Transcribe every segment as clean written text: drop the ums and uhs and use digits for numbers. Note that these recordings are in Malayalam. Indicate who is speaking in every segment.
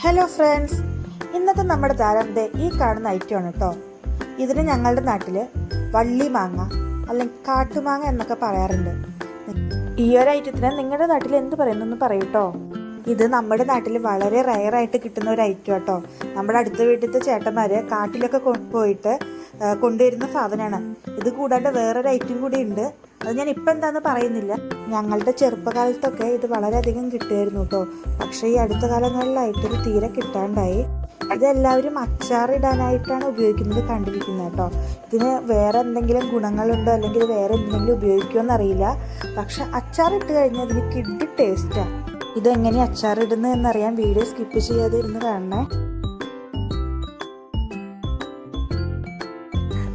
Speaker 1: ഹലോ ഫ്രണ്ട്സ്, ഇന്നത്തെ നമ്മുടെ താരം ഈ കാണുന്ന ഐറ്റമാണ് കേട്ടോ. ഇതിന് ഞങ്ങളുടെ നാട്ടിൽ വള്ളി മാങ്ങ അല്ലെങ്കിൽ കാട്ടുമാങ്ങ എന്നൊക്കെ പറയാറുണ്ട്. ഈ ഒരു ഐറ്റത്തിന് നിങ്ങളുടെ നാട്ടിൽ എന്ത് പറയുന്നു പറയൂ കേട്ടോ. ഇത് നമ്മുടെ നാട്ടിൽ വളരെ റയറായിട്ട് കിട്ടുന്ന ഒരു ഐറ്റം കേട്ടോ. നമ്മുടെ അടുത്ത വീട്ടിലത്തെ ചേട്ടന്മാർ കാട്ടിലൊക്കെ പോയിട്ട് കൊണ്ടുവരുന്ന സാധനമാണ്. ഇത് കൂടാണ്ട് വേറൊരു ഐറ്റം കൂടി ഉണ്ട്. അത് ഞാൻ ഇപ്പം എന്താണെന്ന് പറയുന്നില്ല. ഞങ്ങളുടെ ചെറുപ്പകാലത്തൊക്കെ ഇത് വളരെയധികം കിട്ടുമായിരുന്നു കേട്ടോ. പക്ഷേ ഈ അടുത്ത കാലങ്ങളിലായിട്ട് ഇത് തീരെ കിട്ടാണ്ടായി. ഇതെല്ലാവരും അച്ചാറിടാനായിട്ടാണ് ഉപയോഗിക്കുന്നത് കണ്ടിരിക്കുന്നത് കേട്ടോ. ഇതിന് വേറെ എന്തെങ്കിലും ഗുണങ്ങളുണ്ടോ അല്ലെങ്കിൽ വേറെ എന്തെങ്കിലും ഉപയോഗിക്കുമോ എന്നറിയില്ല. പക്ഷെ അച്ചാറിട്ട് കഴിഞ്ഞാൽ ഇതിന് കിഡ്ഡി ടേസ്റ്റാണ്. ഇതെങ്ങനെ അച്ചാറിടുന്നത് എന്നറിയാൻ വീഡിയോ സ്കിപ്പ് ചെയ്യാതെ ഇരുന്ന് കാണണേ.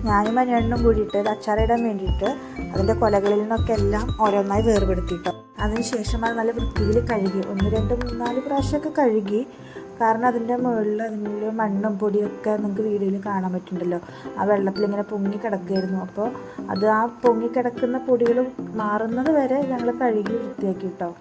Speaker 1: ഞാനും മഞ്ഞെണ്ണും കൂടിയിട്ട് ഇത് അച്ചാറിടാൻ വേണ്ടിയിട്ട് അതിൻ്റെ കൊലകളിൽ നിന്നൊക്കെ എല്ലാം ഓരോന്നായി വേർപെടുത്തിട്ടോ. അതിനുശേഷം അത് നല്ല വൃത്തിയിൽ കഴുകി 1, 2, 3, 4 പ്രാവശ്യമൊക്കെ കഴുകി. കാരണം അതിൻ്റെ മുകളിൽ അതിൻ്റെ മണ്ണും പൊടിയൊക്കെ നിങ്ങൾക്ക് വീഡിയോയിൽ കാണാൻ പറ്റുന്നുണ്ടല്ലോ. ആ വെള്ളത്തിൽ ഇങ്ങനെ പൊങ്ങി കിടക്കുകയായിരുന്നു. അപ്പോൾ അത് ആ പൊങ്ങി കിടക്കുന്ന പൊടികൾ മാറുന്നത് വരെ ഞങ്ങൾ കഴുകി വൃത്തിയാക്കി കേട്ടോ.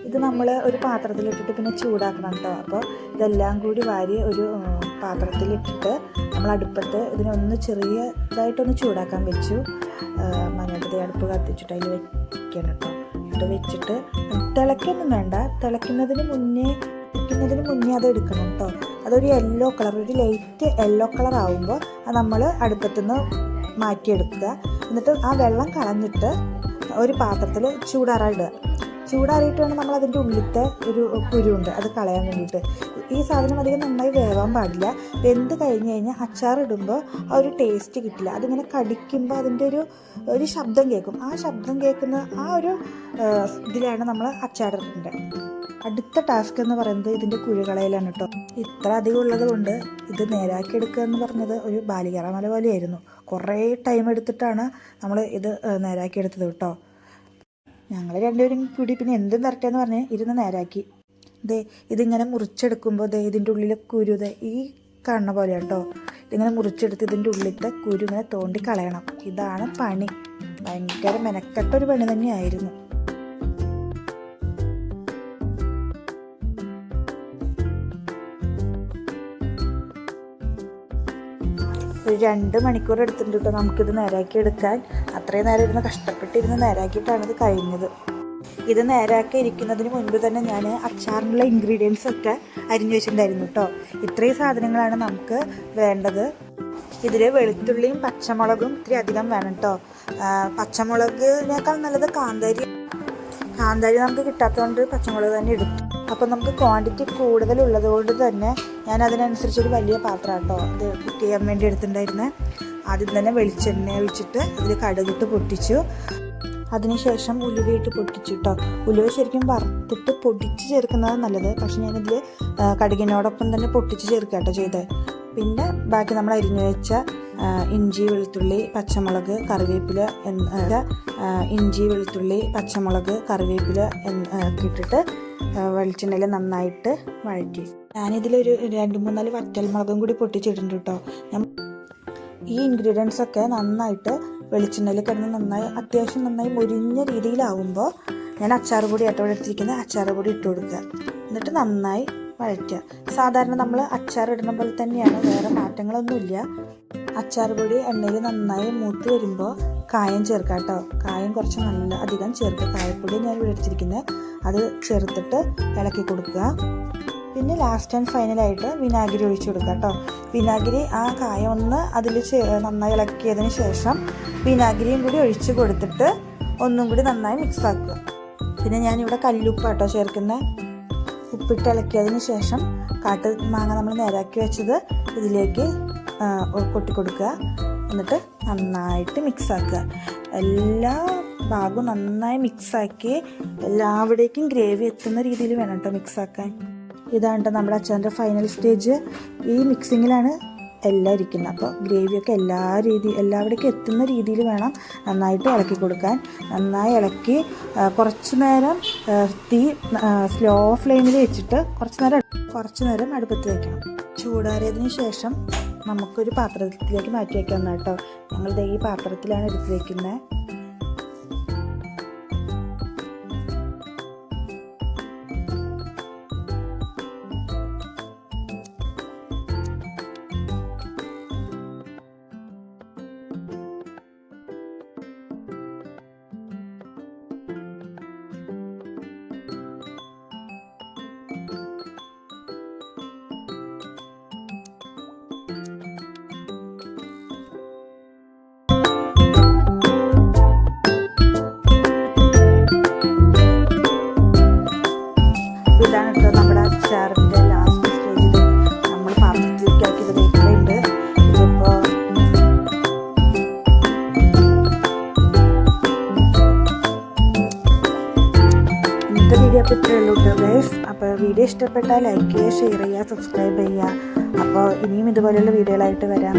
Speaker 1: ഇത് നമ്മൾ ഒരു പാത്രത്തിലിട്ടിട്ട് പിന്നെ ചൂടാക്കണം കേട്ടോ. അപ്പോൾ ഇതെല്ലാം കൂടി വാരി ഒരു പാത്രത്തിലിട്ടിട്ട് നമ്മൾ അടുപ്പത്ത് ഇതിനൊന്ന് ചെറിയതായിട്ടൊന്ന് ചൂടാക്കാൻ വെച്ചു. മഞ്ഞൾപ്പൊടി അടുപ്പ് കത്തിച്ചിട്ട് അതിൽ വെക്കണം കേട്ടോ. എന്നിട്ട് വെച്ചിട്ട് തിളയ്ക്കൊന്നും വേണ്ട. തിളയ്ക്കുന്നതിന് മുന്നേ അത് എടുക്കണം കേട്ടോ. അതൊരു യെല്ലോ കളർ, ഒരു ലൈറ്റ് യെല്ലോ കളർ ആകുമ്പോൾ അത് നമ്മൾ അടുപ്പത്തുനിന്ന് മാറ്റിയെടുക്കുക. എന്നിട്ട് ആ വെള്ളം കളഞ്ഞിട്ട് ഒരു പാത്രത്തിൽ ചൂടാറായിടുക. ചൂടാറിയിട്ട് വേണം നമ്മൾ അതിൻ്റെ ഉള്ളിലത്തെ ഒരു കുരുണ്ട് അത് കളയാൻ വേണ്ടിയിട്ട്. ഈ സാധനം അധികം നന്നായി വേവാൻ പാടില്ല. വെന്ത് കഴിഞ്ഞ് കഴിഞ്ഞാൽ അച്ചാറിടുമ്പോൾ ആ ഒരു ടേസ്റ്റ് കിട്ടില്ല. അതിങ്ങനെ കടിക്കുമ്പോൾ അതിൻ്റെ ഒരു ശബ്ദം കേൾക്കും. ആ ശബ്ദം കേൾക്കുന്ന ആ ഒരു ഇതിലാണ് നമ്മൾ അച്ചാറിടേണ്ടത്. അടുത്ത ടാസ്ക് എന്ന് പറയുന്നത് ഇതിൻ്റെ കുരുകളയിലാണ് കേട്ടോ. ഇത്ര അധികം ഉള്ളത് കൊണ്ട് ഇത് നേരാക്കി എടുക്കുക എന്ന് പറഞ്ഞത് ഒരു ബാലികേറാമല പോലെയായിരുന്നു. കുറേ ടൈം എടുത്തിട്ടാണ് നമ്മൾ ഇത് നേരാക്കി എടുത്തത് കേട്ടോ. ഞങ്ങൾ രണ്ടുപേരും കൂടി പിന്നെ എന്തും വരട്ടെന്ന് പറഞ്ഞ് ഇരുന്ന് നേരാക്കി. ഇതിങ്ങനെ മുറിച്ചെടുക്കുമ്പോൾ ഇതിൻ്റെ ഉള്ളിലെ കുരു ഈ കാണുന്ന പോലെ കേട്ടോ. ഇതിങ്ങനെ മുറിച്ചെടുത്ത് ഇതിൻ്റെ ഉള്ളിലത്തെ കുരു ഇങ്ങനെ തോണ്ടി കളയണം. ഇതാണ് പണി. ഭയങ്കര മെനക്കെട്ടൊരു പണി തന്നെയായിരുന്നു. ഒരു 2 മണിക്കൂർ എടുത്തിട്ടുണ്ട് കേട്ടോ നമുക്കിത് നേരാക്കി എടുക്കാൻ. അത്രയും നേരം ഇരുന്ന് കഷ്ടപ്പെട്ടിരുന്ന് നേരാക്കിയിട്ടാണ് ഇത് കഴിഞ്ഞത്. ഇത് നേരാക്കി ഇരിക്കുന്നതിന് മുൻപ് തന്നെ ഞാൻ അച്ചാറിനുള്ള ഇൻഗ്രീഡിയൻസ് ഒക്കെ അരിഞ്ഞു വെച്ചിട്ടുണ്ടായിരുന്നു കേട്ടോ. ഇത്രയും സാധനങ്ങളാണ് നമുക്ക് വേണ്ടത്. ഇതിൽ വെളുത്തുള്ളിയും പച്ചമുളകും ഇത്തിരി അധികം വേണം കേട്ടോ. പച്ചമുളകിനേക്കാൾ നല്ലത് കാന്താരി നമുക്ക് കിട്ടാത്തതുകൊണ്ട് പച്ചമുളക് തന്നെ എടുത്തു. അപ്പം നമുക്ക് ക്വാണ്ടിറ്റി കൂടുതലുള്ളത് കൊണ്ട് തന്നെ ഞാൻ അതിനനുസരിച്ചൊരു വലിയ പാത്രം കേട്ടോ ഇത് കുക്ക് ചെയ്യാൻ വേണ്ടി എടുത്തിട്ടുണ്ടായിരുന്നത്. ആദ്യം തന്നെ വെളിച്ചെണ്ണ ഒഴിച്ചിട്ട് അതിൽ കടുകിട്ട് പൊട്ടിച്ചു. അതിനുശേഷം ഉലുവയിട്ട് പൊട്ടിച്ചു കേട്ടോ. ഉലുവ ശരിക്കും വറുത്തിട്ട് പൊടിച്ച് ചേർക്കുന്നതാണ് നല്ലത്. പക്ഷെ ഞാനിതിൽ കടുകിനോടൊപ്പം തന്നെ പൊട്ടിച്ച് ചേർക്കുക കേട്ടോ ചെയ്തത്. പിന്നെ ബാക്കി നമ്മൾ അരിഞ്ഞു വെച്ച ഇഞ്ചി വെളുത്തുള്ളി പച്ചമുളക് കറിവേപ്പില ഒക്കെ ഇട്ടിട്ട് വെളിച്ചെണ്ണയിൽ നന്നായിട്ട് വഴറ്റി. ഞാനിതിലൊരു 2, 3, 4 വറ്റൽമുളകും കൂടി പൊട്ടിച്ചിട്ടുണ്ട് കേട്ടോ. ഈ ഇൻഗ്രീഡിയൻസ് ഒക്കെ നന്നായിട്ട് വെളിച്ചെണ്ണയിൽ കിടന്ന് അത്യാവശ്യം നന്നായി മുരിഞ്ഞ രീതിയിലാവുമ്പോൾ ഞാൻ അച്ചാർ പൊടി എടുത്തിരിക്കുന്നത് അച്ചാർ പൊടി ഇട്ട് കൊടുക്കുക. എന്നിട്ട് നന്നായി വഴറ്റുക. സാധാരണ നമ്മൾ അച്ചാർ ഇടുന്ന പോലെ തന്നെയാണ്, വേറെ മാറ്റങ്ങളൊന്നുമില്ല. അച്ചാർ പൊടി എണ്ണയിൽ നന്നായി മൂത്ത് വരുമ്പോൾ കായം ചേർക്കാം കേട്ടോ. കായം കുറച്ച് നല്ല അധികം ചേർക്കുക. കായപ്പൊടി ഞാൻ ഇവിടെ എടുത്തിരിക്കുന്നത് അത് ചേർത്തിട്ട് ഇളക്കി കൊടുക്കുക. പിന്നെ ലാസ്റ്റ് ആൻഡ് ഫൈനലായിട്ട് വിനാഗിരി ഒഴിച്ചു കൊടുക്കുക കേട്ടോ. വിനാഗിരി ആ കായം ഒന്ന് അതിൽ നന്നായി ഇളക്കിയതിന് ശേഷം വിനാഗിരിയും കൂടി ഒഴിച്ച് കൊടുത്തിട്ട് ഒന്നും കൂടി നന്നായി മിക്സ് ആക്കുക. പിന്നെ ഞാനിവിടെ കല്ലുപ്പാട്ടോ ചേർക്കുന്നത്. ഉപ്പിട്ട് ഇളക്കിയതിന് ശേഷം മാങ്ങ നമ്മൾ നേരാക്കി വെച്ചത് ഇതിലേക്ക് കൊട്ടിക്കൊടുക്കുക. എന്നിട്ട് നന്നായിട്ട് മിക്സാക്കുക. എല്ലാ ഭാഗവും നന്നായി മിക്സാക്കി എല്ലാവിടേക്കും ഗ്രേവി എത്തുന്ന രീതിയിൽ വേണം കേട്ടോ മിക്സാക്കാൻ. ഇതാണ് നമ്മുടെ അച്ചാറിൻ്റെ ഫൈനൽ സ്റ്റേജ്. ഈ മിക്സിങ്ങിലാണ് എല്ലാം ഇരിക്കുന്നത്. അപ്പോൾ ഗ്രേവിയൊക്കെ എല്ലാവിടേക്കും എത്തുന്ന രീതിയിൽ വേണം നന്നായിട്ട് ഇളക്കി കൊടുക്കാൻ. നന്നായി ഇളക്കി കുറച്ച് നേരം തീ സ്ലോ ഫ്ലെയിമിൽ വെച്ചിട്ട് കുറച്ച് നേരം അടുപ്പത്ത് വയ്ക്കണം. ചൂടാറിയതിന് ശേഷം നമുക്കൊരു പാത്രത്തിലേക്ക് മാറ്റി വയ്ക്കാം കേട്ടോ. ഞങ്ങളിത് ഈ പാത്രത്തിലാണ് എടുത്ത് വയ്ക്കുന്നത്. വീഡിയോ ഇഷ്ടപ്പെട്ടാൽ ലൈക്ക് ചെയ്യുക, ഷെയർ ചെയ്യുക, സബ്സ്ക്രൈബ് ചെയ്യുക. അപ്പോൾ ഇനിയും ഇതുപോലെയുള്ള വീഡിയോകളായിട്ട് വരാം.